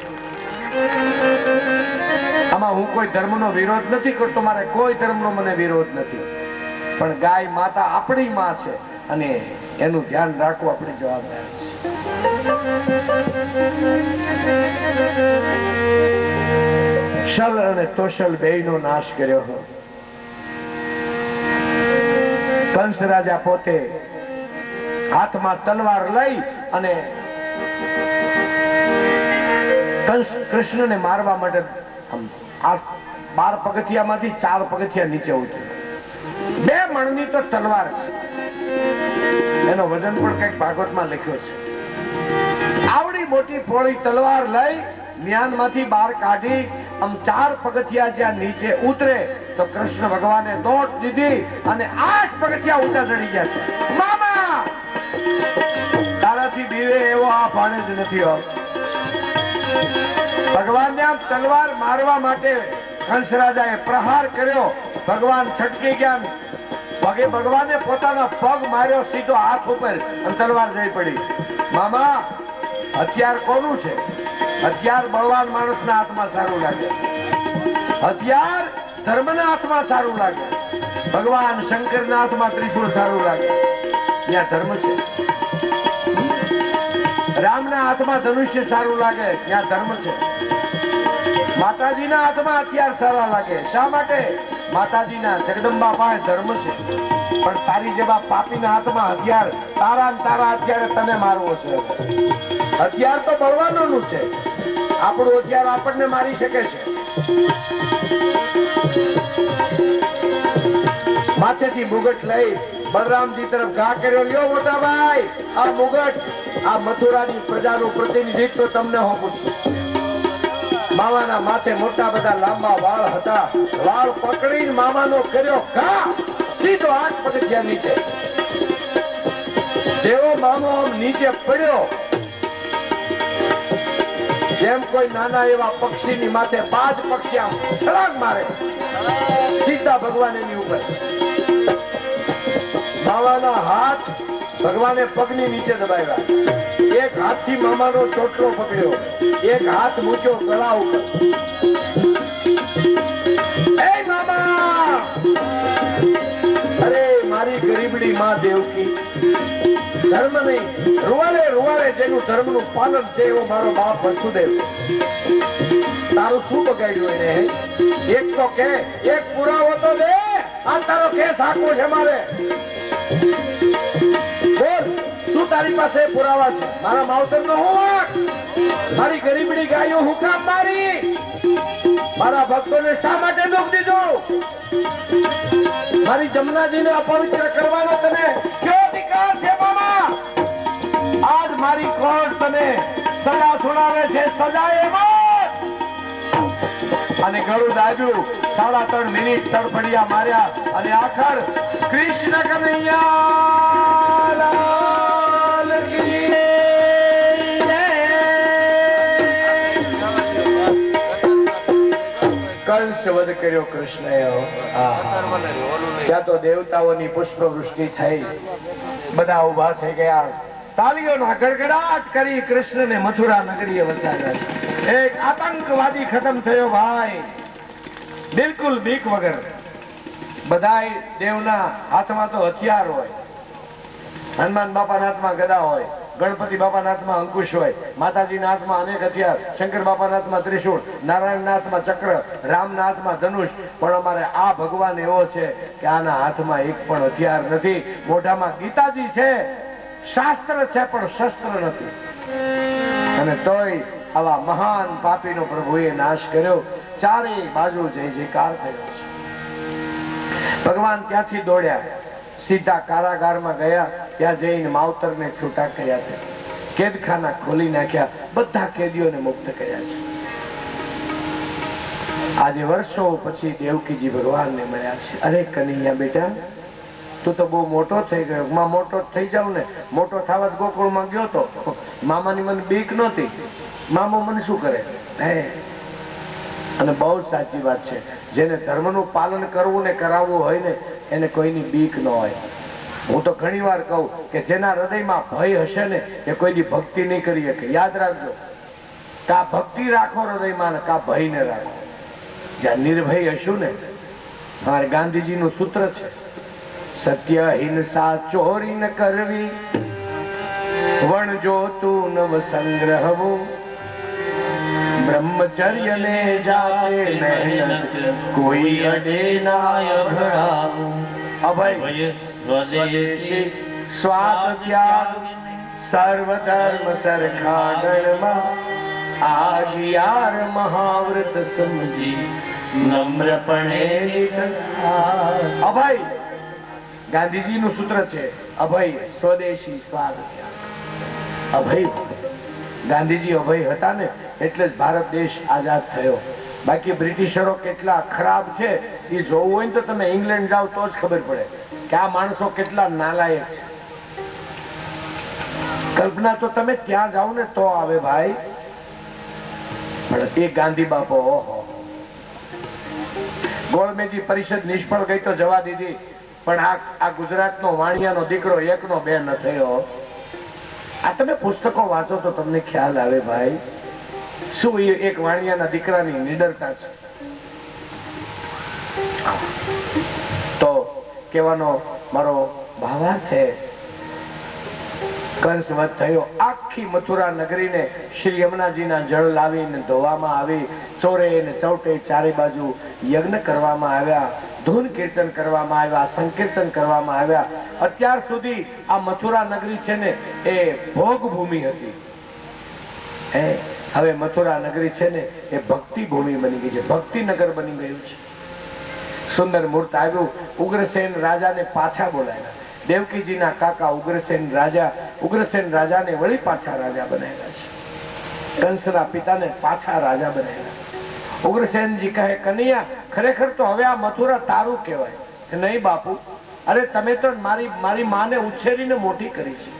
આમાં હું કોઈ ધર્મનો વિરોધ નથી કરતો, મારે કોઈ ધર્મનો મને વિરોધ નથી, પણ ગાય માતા આપણી માં છે અને એનું ધ્યાન રાખવું આપણી જવાબદારી છે. શલ અને તોશલ બેયનો નાશ કર્યો. કંસ રાજા પોતે હાથમાં તલવાર લઈ અને કૃષ્ણને મારવા માટે 12 પગથિયામાંથી 4 પગથિયા નીચે ઉતર્યો. 2 મણની તો તલવાર છે, એનો વજન પણ કઈક ભાગવતમાં લખ્યો છે. આવડી મોટી પોળી તલવાર લઈ મ્યાનમાંથી બહાર કાઢી 4 પગથિયા જ્યાં નીચે ઉતરે તો કૃષ્ણ ભગવાને દોટ દીધી અને 8 પગથિયા ઊંચા ચડી ગયા છે. મામા તારાથી બીવે એવો આ ભાણે જ નથી હોતો. ભગવાનને આમ તલવાર મારવા માટે કંસ રાજાએ પ્રહાર કર્યો. ભગવાન છટકી ગયા. ભગવાને પોતાના પગ માર્યો સીધો હાથ ઉપર અને તલવાર જઈ પડી. મામા હથિયાર કોનું છે? હથિયાર બળવાન માણસના હાથમાં સારું લાગે, હથિયાર ધર્મના હાથમાં સારું લાગે. ભગવાન શંકરના હાથમાં ત્રિશૂળ સારું લાગે, ત્યાં ધર્મ છે. રામના હાથમાં ધનુષ્ય સારું લાગે, ત્યાં ધર્મ છે. માતાજીના હાથમાં હથિયાર સારા લાગે, શા માટે? માતાજીના જગદંબા પાસે ધર્મ છે. પણ તારી જેવા પાપીના હાથમાં હથિયાર, તારા હથિયારે તને મારવો છે. હથિયાર તો બળવાનોનું છે, આપણું હથિયાર આપણને મારી શકે છે. માથેથી મુગટ લઈ બલરામજી તરફ ઘા કર્યો. લ્યો મોટા ભાઈ, આ મુગટ, આ મથુરાની પ્રજાનું પ્રતિનિધિત્વ તમને હું પૂછું. મામાના માથે મોટા બધા લાંબા વાળ હતા. વાળ પકડીને મામાનો કર્યો ઘા સીધો 8 પગથિયા નીચે. જેવો મામો નીચે પડ્યો, જેમ કોઈ નાના એવા પક્ષીની માથે 5 પક્ષી આમ છલાંગ મારે, સીધા ભગવાન એની ઉપર. મામાના હાથ ભગવાને પગની નીચે દબાવ્યા. એક હાથથી મામાનો ચોટલો પકડ્યો, એક હાથ મૂક્યો ગળા ઉપર. એ મામા! અરે મારી ગરીબડી માં દેવકી, ધર્મ નહીં, રૂવાડે જેનું ધર્મનું પાલન છે એવો મારો બાપ વસુદેવ. મારું શું બગાડ્યું એને? એક તો કે, એક પુરાવો તો દે. આ તારો કેસ આખો છે મારે. બોલ, શું તારી પાસે પુરાવા છે? મારા માવતરનો હું વાંક? મારી ગરીબડી ગાયો હું કામ મારી? મારા ભક્તોને શા માટે દુઃખ દીધું? મારી જમનાજીને અપવિત્ર કરવાનો તને કયો અધિકાર છે મામા? આજ મારી કોર્ટ તને સજા સુનાવે છે, સજા એમ જ. અને ગળું દાબ્યું, 3.5 મિનિટ તડફડિયા માર્યા અને આખર કૃષ્ણ કનૈયા લાલ કી જય. કંસ વધ કર્યો કૃષ્ણએ. ત્યાં તો દેવતાઓની પુષ્પવૃષ્ટિ થઈ, બધા ઉભા થઈ ગયા, તાલીઓના ગડગડાટ કરી કૃષ્ણને મથુરા નગરીએ વસાવ્યા છે. એક આતંકવાદી ખતમ થયો ભાઈ, બિલકુલ બીક વગર. બધાય દેવના હાથમાં તો હથિયાર હોય. હનુમાન બાપાના હાથમાં ગદા હોય, ગણપતિ બાપાના હાથમાં અંકુશ હોય, માતાજીના હાથમાં અનેક હથિયાર, શંકર બાપાના હાથમાં ત્રિશૂળ, નારાયણના હાથમાં ચક્ર, રામના હાથમાં ધનુષ. પણ અમારે આ ભગવાન એવો છે કે આના હાથમાં એક પણ હથિયાર નથી. મોઢામાં ગીતાજી છે, શાસ્ત્ર છે, પણ શસ્ત્ર નથી. અને તોય આવા મહાન પાપીનો પ્રભુએ નાશ કર્યો. ચારે બાજુ જય જયકાર થયો છે. ભગવાન ત્યાંથી દોડ્યા, સીધા કારાગારમાં ગયા. ત્યાં જઈને માવતરને છૂટા કર્યા છે, કેદખાના ખોલી નાખ્યા, બધા કેદીઓને મુક્ત કર્યા છે. આજે વર્ષો પછી દેવકીજી ભગવાનને મળ્યા છે. અરે કનૈયા બેટા, તું તો બહુ મોટો થઈ ગયો. માં મોટો થઈ જાવ ને, મોટો થવા ગોકુળમાં ગયો તો મામાની મને બીક નહોતી. મામો મને શું કરે? હે, અને બહુ સાચી વાત છે, જેને ધર્મનું પાલન કરવું ને કરાવવું હોય ને એને કોઈની બીક ન હોય. હું તો ઘણી વાર કહું કે જેના હૃદયમાં ભય હશે ને એ કોઈની ભક્તિ નહીં કરી શકે. યાદ રાખજો, કા ભક્તિ રાખો હૃદયમાં ને કા ભય ને રાખો. જ્યાં નિર્ભય હશું ને, અમારે ગાંધીજીનું સૂત્ર છે, સત્ય હિંસા ચોરી ન કરવી, વણ જોતું નવ સંગ્રહવું, બ્રહ્મચર્ય ને જાતે મહેનત, કોઈ અડે ના અભડાવું, અભય સ્વદેશી સ્વાત ત્યાગ, સર્વ ધર્મ સરખાડણમાં, આગિયાર મહાવ્રત સમજી નમ્રપણે અભય. ગાંધીજીનું સૂત્ર છે અભય સ્વદેશી સ્વાદ ત્યાગ. અભય, ગાંધીજી અભય હતા ને એટલે જ ભારત દેશ આઝાદ થયો. બાકી બ્રિટિશરો કેટલા ખરાબ છે એ જોવું હોય ને તો તમે ઇંગ્લેન્ડ જાઓ તો જ ખબર પડે કે આ માણસો કેટલા નાલાયક છે. કલ્પના તો તમે ત્યાં જાઓ ને તો આવે ભાઈ. પણ એ ગાંધી બાપો, ઓહો, ગોળમેજી પરિષદ નિષ્ફળ ગઈ તો જવા દીધી, પણ આ ગુજરાતનો વાણિયાનો દીકરો એકનો બે ન થયો. આ તમે પુસ્તકો વાંચો તો તમને ખ્યાલ આવે ભાઈ, શું એ એક વાણિયાના દીકરાની નિડરતા છે. તો કહેવાનો મારો ભાવાર્થ છે, કંસ વધ થયો. આખી મથુરા નગરીને શ્રી યમુનાજીના જળ લાવીને ધોવામાં આવી, ચોરે ને ચૌટે ચારે બાજુ યજ્ઞ કરવામાં આવ્યા, ધૂન કીર્તન કરવામાં આવ્યા, સંકીર્તન કરવામાં આવ્યા. અત્યાર સુધી આ મથુરા નગરી છે ને એ ભોગ ભૂમિ હતી. હવે મથુરા નગરી છે ને એ ભક્તિ ભૂમિ બની ગઈ છે, ભક્તિ નગર બની ગયું છે. સુંદર મૂર્ત આવ્યું. ઉગ્રસેન રાજાને પાછા બોલાવ્યા. દેવકીજીના કાકા ઉગ્રસેન રાજાને વળી પાછા રાજા બનાવ્યા છે. કંસના પિતાને પાછા રાજા બનાવ્યા. ઉગ્રસેનજી કહે, કનૈયા ખરેખર તો હવે આ મથુરા તારું કહેવાય. નહીં બાપુ, અરે તમે તો મારી માને ઉછેરીને મોટી કરી છે.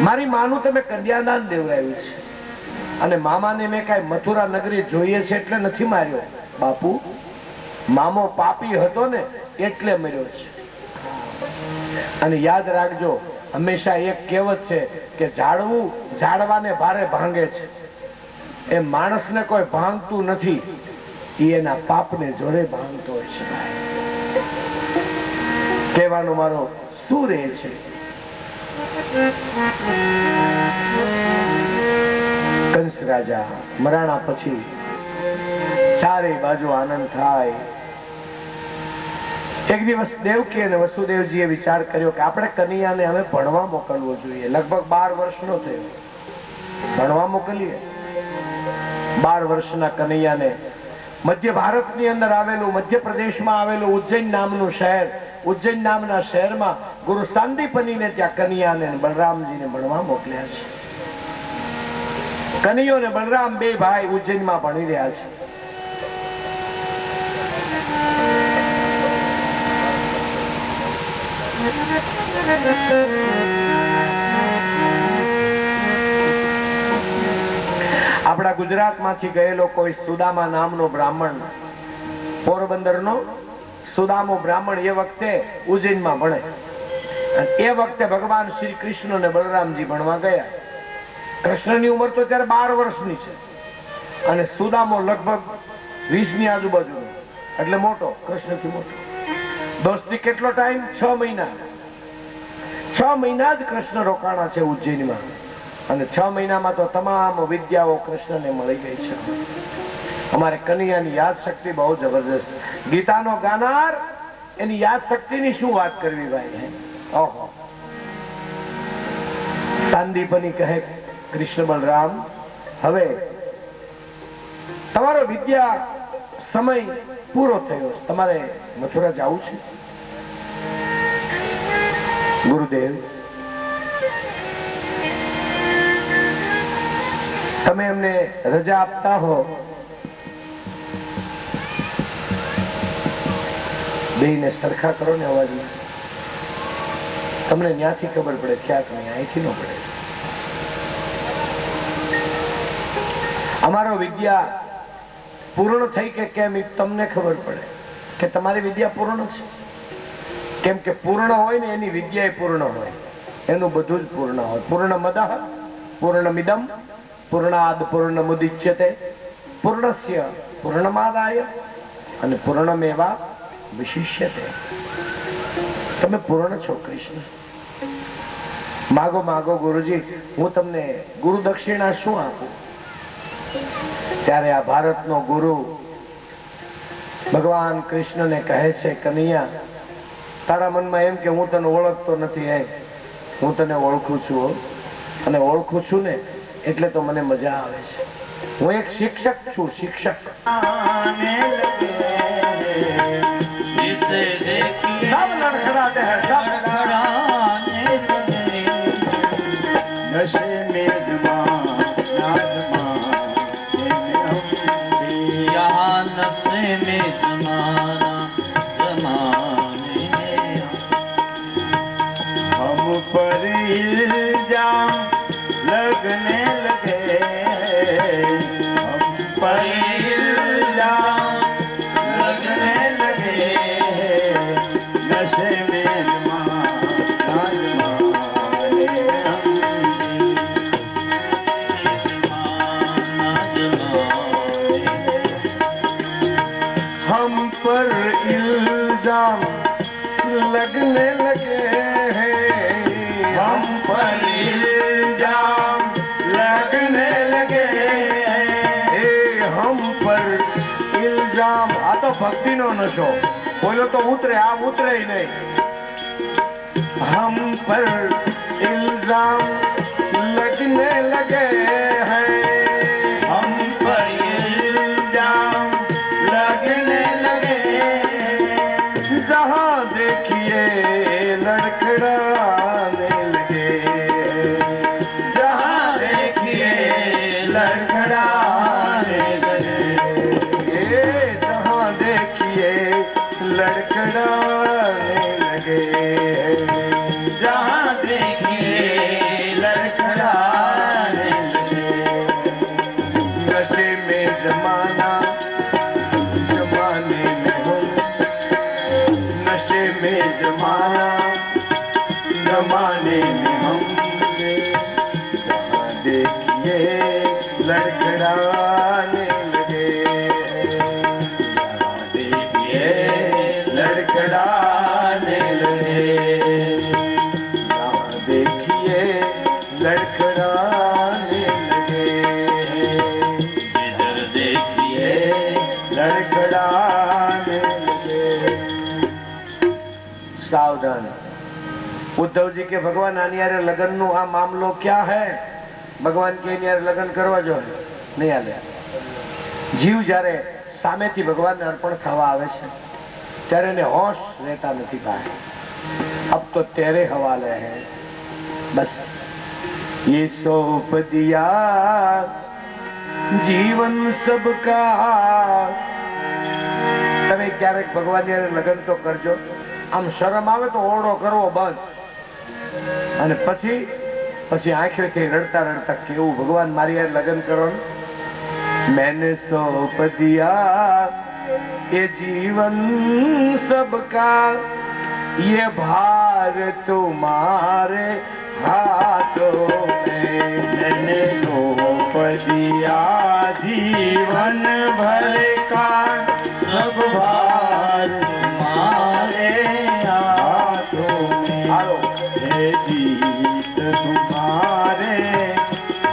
મારી માનું તમે કન્યાદાન દેવડાવ્યું છે, અને મામાને મેં કાંઈ મથુરા નગરી જોઈએ છે એટલે નથી માર્યો બાપુ. મામો પાપી હતો ને એટલે મર્યો છે. અને યાદ રાખજો, હંમેશા એક કહેવત છે કે ઝાડવું ઝાડવાને ભારે ભાંગે છે, એ માણસને કોઈ ભાંગતું નથી, એ એના પાપને જોડે ભાંગતો હોય છે. કહેવાનો મારો શું રહે છે, કંસ રાજા મરાણા પછી ચારે બાજુ આનંદ થાય. એક દિવસ દેવકી અને વસુદેવજીએ વિચાર કર્યો કે આપણે કનૈયાને હવે ભણવા મોકલવો જોઈએ. લગભગ 12 વર્ષનો થયો, ભણવા મોકલીએ. 12 વર્ષના કનૈયાને મધ્ય ભારતની અંદર આવેલું, મધ્યપ્રદેશમાં આવેલું ઉજ્જૈન નામનું શહેર, ઉજ્જૈન નામના શહેરમાં ગુરુ સાંદીપનીને ત્યાં કનૈયાને બલરામજીને ભણવા મોકલ્યા છે. કનૈયો અને બલરામ બે ભાઈ ઉજ્જૈનમાં ભણી રહ્યા છે. આપણા ગુજરાતમાંથી ગયેલો કોઈ સુદામા નામનો બ્રાહ્મણ, પોરબંદરનો સુદામો બ્રાહ્મણ એ વખતે ઉજ્જૈનમાં ભણે. એ વખતે ભગવાન શ્રી કૃષ્ણ અને બલરામજી ભણવા ગયા. કૃષ્ણની ઉંમર તો ત્યારે 12 વર્ષની છે અને સુદામો લગભગ 20 ની આજુબાજુ, એટલે મોટો, કૃષ્ણથી મોટો. દોસ્તી કેટલો ટાઈમ? 6 મહિના. 6 મહિના જ કૃષ્ણ રોકાણા છે ઉજ્જૈનમાં અને 6 મહિનામાં તો તમામ વિદ્યાઓ કૃષ્ણને મળી ગઈ છે. અમારે કનૈયાની યાદ શક્તિ બહુ જબરજસ્ત. ગીતાનો ગાનાર, એની યાદ શક્તિની શું વાત કરવી ભાઈ. ઓહો. સાંદીપની કહે, કૃષ્ણ બલરામ, હવે તમારો વિદ્યા સમય પૂરો થયો, તમારે મથુરા જવું છે. ગુરુદેવ, તમે એમને રજા આપતા હો, બેયને સરખા કરો ને અવાજમાં. તમને ત્યાંથી ખબર પડે, ક્યાંક નહીં, અહીંથી ન પડે. અમારો વિદ્યા પૂર્ણ થઈ કે કેમ એ તમને ખબર પડે કે તમારી વિદ્યા પૂર્ણ છે. કેમ કે પૂર્ણ હોય ને એની વિદ્યા પૂર્ણ હોય, એનું બધું જ પૂર્ણ હોય. પૂર્ણમદઃ પૂર્ણમિદં પૂર્ણાદ પૂર્ણમુદિચ્યતે પૂર્ણસ્ય પૂર્ણમાદાય અને પૂર્ણમેવા વિશિષ્યતે. તમે પૂર્ણ છો કૃષ્ણ. માગો માગો ગુરુજી, હું તમને ગુરુ દક્ષિણા શું આપું? ત્યારે આ ભારતનો ગુરુ ભગવાન કૃષ્ણને કહે છે, કનૈયા, તારા મનમાં એમ કે હું તને ઓળખતો નથી, હું તને ઓળખું છું અને ઓળખું છું ને એટલે તો મને મજા આવે છે. હું એક શિક્ષક છું, શિક્ષક. सब लड़खड़ाते हैं, सब लड़खड़ाने लगे, नशे में यहाँ नशे में जमाना जमाने हम पर इल्जाम लगने लगे, हम पर इल्जाम लगने लगे, नशे में हम पर इल्जाम लगने लगे हैं, हम पर इल्जाम लगने लगे हैं, हम पर इल्जाम. આ તો ભક્તિનો નશો, બોલો તો ઉતરે, આ ઉતરે નહીં. हम पर इल्जाम लगने लगे हैं, हम पर इल्जाम लगने लगे, जहाँ देखिए लड़खड़ाने लगे, जहाँ देखिए लड़खड़ाने लगे, जहाँ देखिए लड़खड़ाने लगे, जहाँ देखिए लड़खड़ाने लगे. नशे में जमाना, जमाने में हम, नशे में जमाना, जमाने में हम, जहाँ देखिए लड़खड़ाने लगे, जहाँ देखिए लड़खड़ाने लगे, जहाँ देखिए लड़खड़ाने लगे, जिधर देखिए खड़खड़ाने लगे। सावधान। उद्धव जी के भगवान आनी यारे लगन नु आ मामलो क्या है? भगवान के यारे लगन करवा जो नहीं आले। जीव जारे सामेथी भगवान ने अर्पण थवा आवे छे त्यारे ने होश रहता नहीं भाई। अब तो तेरे हवाले है, बस ये सौंप दिया जीवन सबका। तमे क्यारेक भगवान यारे लगन तो करजो। आम शरम आवे तो ओरडो करवो बंद અને પછી આંખોથી રડતા રડતા કેવું ભગવાન મારી યાર લગ્ન કરો। मैंने सौंप दिया ये जीवन सबका, ये भार तुम्हारे हाथों में। मैंने सौंप दिया जीवन भर का, सब भार तुम्हारे हाथों में। ये जीत तुम्हारे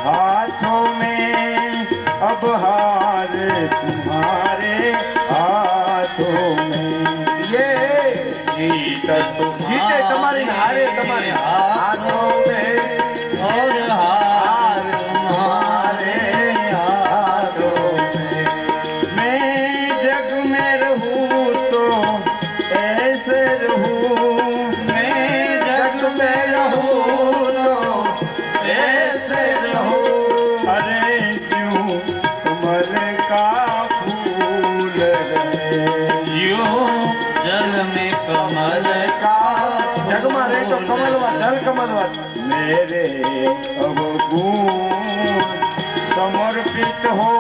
हाथों में, अब हार तुम्हारे हाथों में। ये जीत जीते तुम्हारी हारे तुम्हारे हाथों में, और हार तुम्हारे हाथों में। मैं जग में रहूं तो ऐसे रहूं, मैं जग में रहूं तो ऐसे रहूं। अरे क्यों कमल का फूल रहे, यूं जल में कमल का जग में रहे तो कमलवा जल कमलवा। मेरे अब गुण समर्पित हो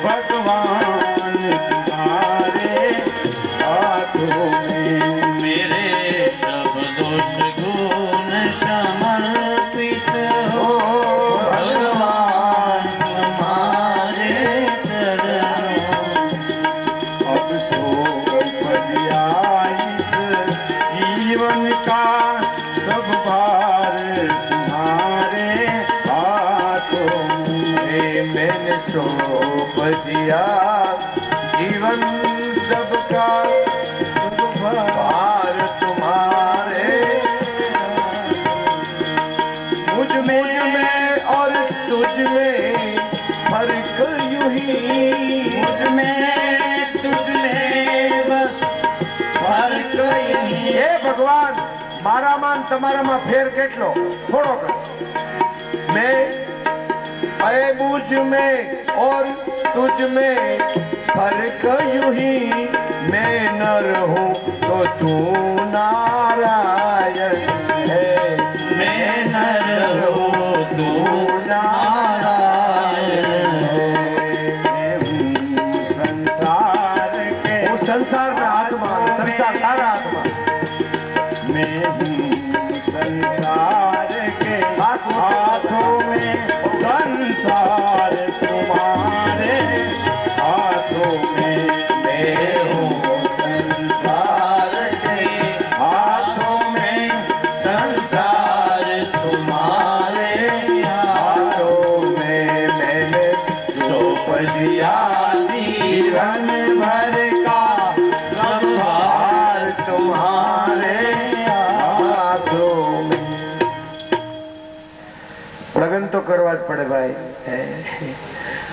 भगवान तुम्हारे हाथों में। मेरे सब दोष गुण समर्पित हो भगवान तुम्हारे चरणों। अब सौंप दिया इस जीवन का, सब भार तुम्हारे हाथों में। मैंने सौंप दिया जीवन सबका, सब भार तुम्हारे। मुझ में और तुझ में फर्क यूं ही, मुझ में तुझ में बस फर्क यही। हे भगवान मारा मान तमारा में फेर केटलो थोड़ो कर। मैं अरे मुझ में और तुझ में फर्क यूं ही, मैं नर हूँ तो तू नारायण है। मैं नर हूँ तू नारायण है। मैं हूँ संसार के, हूँ संसार में आत्मा, संसार तारा आत्मा। मैं हूँ संसार के हाथों में, संसार तुम्हारे हाथों में। मैं हूँ संसार के हाथों में, संसार तुम्हारे हाथों में। मैंने सौंप दिया जीवन भर का, सब भार तुम्हारे हाथों में। લગન તો કરવા જ પડે ભાઈ।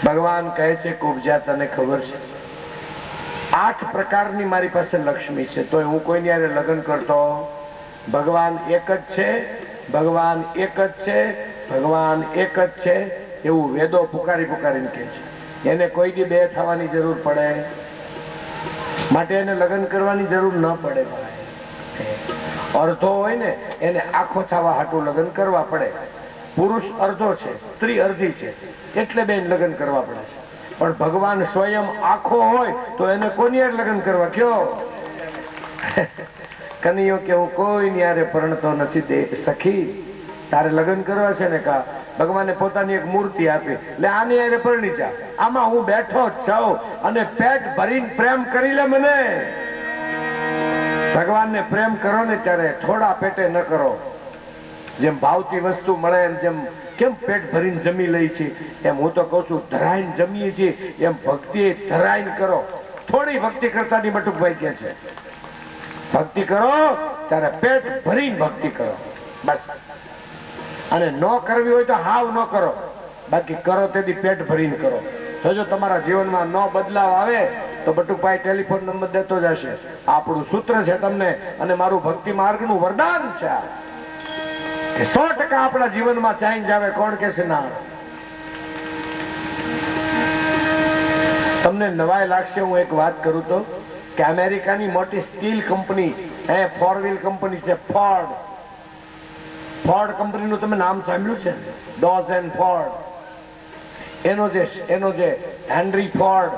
ભગવાન કહે છે કે ઉપજા તને ખબર છે 8 પ્રકારની મારી પાસે લક્ષ્મી છે, તો હું કોઈની હારે લગ્ન કરતો। ભગવાન એક જ છે, ભગવાન એક જ છે, ભગવાન એક જ છે એવું વેદો પુકારી પુકારીને કહે છે। એને કોઈ દી બે થવાની જરૂર પડે, માટે એને લગ્ન કરવાની જરૂર ન પડે ભાઈ। અર્ધો હોય ને એને આખો થવા હાટું લગ્ન કરવા પડે। પુરુષ અર્ધો છે, સ્ત્રી અર્ધી છે, એટલે બેન લગ્ન કરવા પડે છે। પણ ભગવાન સ્વયં આખો હોય તો એને કોની હારે લગ્ન કરવા કયો? કનૈયો કે હું કોઈની હારે પરણતો નથી દે સખી, તારે લગ્ન કરવા છે ને કા? ભગવાને પોતાની એક મૂર્તિ આપી, એટલે આની હારે પરણી જા, આમાં હું બેઠો જ છું અને પેટ ભરીને પ્રેમ કરી લે મને। ભગવાનને પ્રેમ કરો ને ત્યારે થોડા પેટે ન કરો। જેમ ભાવતી વસ્તુ મળે જેમ કેમ પેટ ભરીને જમી લઈ છે, એમ હું તો કહું છું ધરાઈને જમીએ છીએ, એમ ભક્તિ ધરાઈને કરો। થોડી ભક્તિ કરતાની બટુકભાઈ કહે છે ભક્તિ કરો ત્યારે પેટ ભરીને ભક્તિ કરો બસ. અને ન કરવી હોય તો હાવ ન કરો, બાકી કરો તેથી પેટ ભરીને કરો. જો તમારા જીવનમાં ન બદલાવ આવે તો બટુકભાઈ ટેલિફોન નંબર દેતો જ હશે. આપણું સૂત્ર છે તમને અને મારું ભક્તિ માર્ગનું વરદાન છે કે 100% આપણા જીવનમાં ચેન્જ આવે. કોણ કે છે ના? તમને નવાઈ લાગશે હું એક વાત કરું તો કે અમેરિકાની મોટી સ્ટીલ કંપની 4 વ્હીલ કંપની છે ફોર્ડ કંપનીનું તમે નામ સાંભળ્યું છે? Dose and Ford. એનો જે હેનરી ફોર્ડ,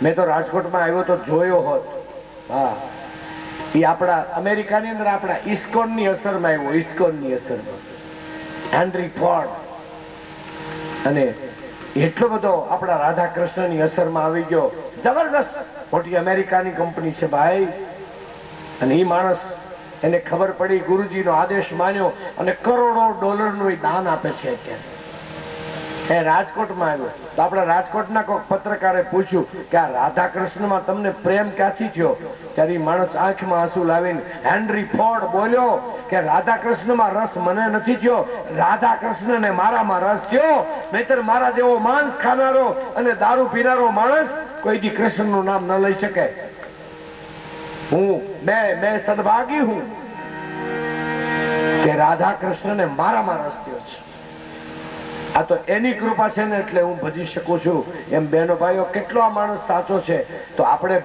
મેં તો રાજકોટમાં આવ્યો તો જોયો હોત. હા, એ આપણા અમેરિકાની અંદર આપણા ઇસ્કોનની અસરમાં આવ્યો, ઇસ્કોનની અસરમાં હેનરી ફોર્ડ. અને એટલો બધો આપણા રાધા કૃષ્ણની અસરમાં આવી ગયો. જબરદસ્ત મોટી અમેરિકાની કંપની છે ભાઈ. અને એ માણસ, એને ખબર પડી, ગુરુજીનો આદેશ માન્યો અને કરોડો ડોલરનું એ દાન આપે છે. એ રાજકોટમાં આવ્યો તો આપણા રાજકોટના કોઈ પત્રકારે પૂછ્યું કે આ રાધા કૃષ્ણમાં તમને પ્રેમ ક્યાંથી થયો? ત્યારે એ માણસ આંખમાં આંસુ લાવીને હેનરી ફોર્ડ બોલ્યો કે રાધા કૃષ્ણમાં રસ મને નથી થયો, રાધા કૃષ્ણને મારામાં રસ થયો. નહીતર મારા જેવો માંસ ખાનારો અને દારૂ પીનારો માણસ કોઈ દી કૃષ્ણનું નામ ન લઈ શકે. મેં સદભાગી હું કે રાધા કૃષ્ણને મારામાં રસ થયો છે. આ તો એની કૃપા છે ને એટલે હું ભજી શકું છું. એમ બહેનો ભાઈઓ, કેટલો આ માણસ સાચો છે તો આપણે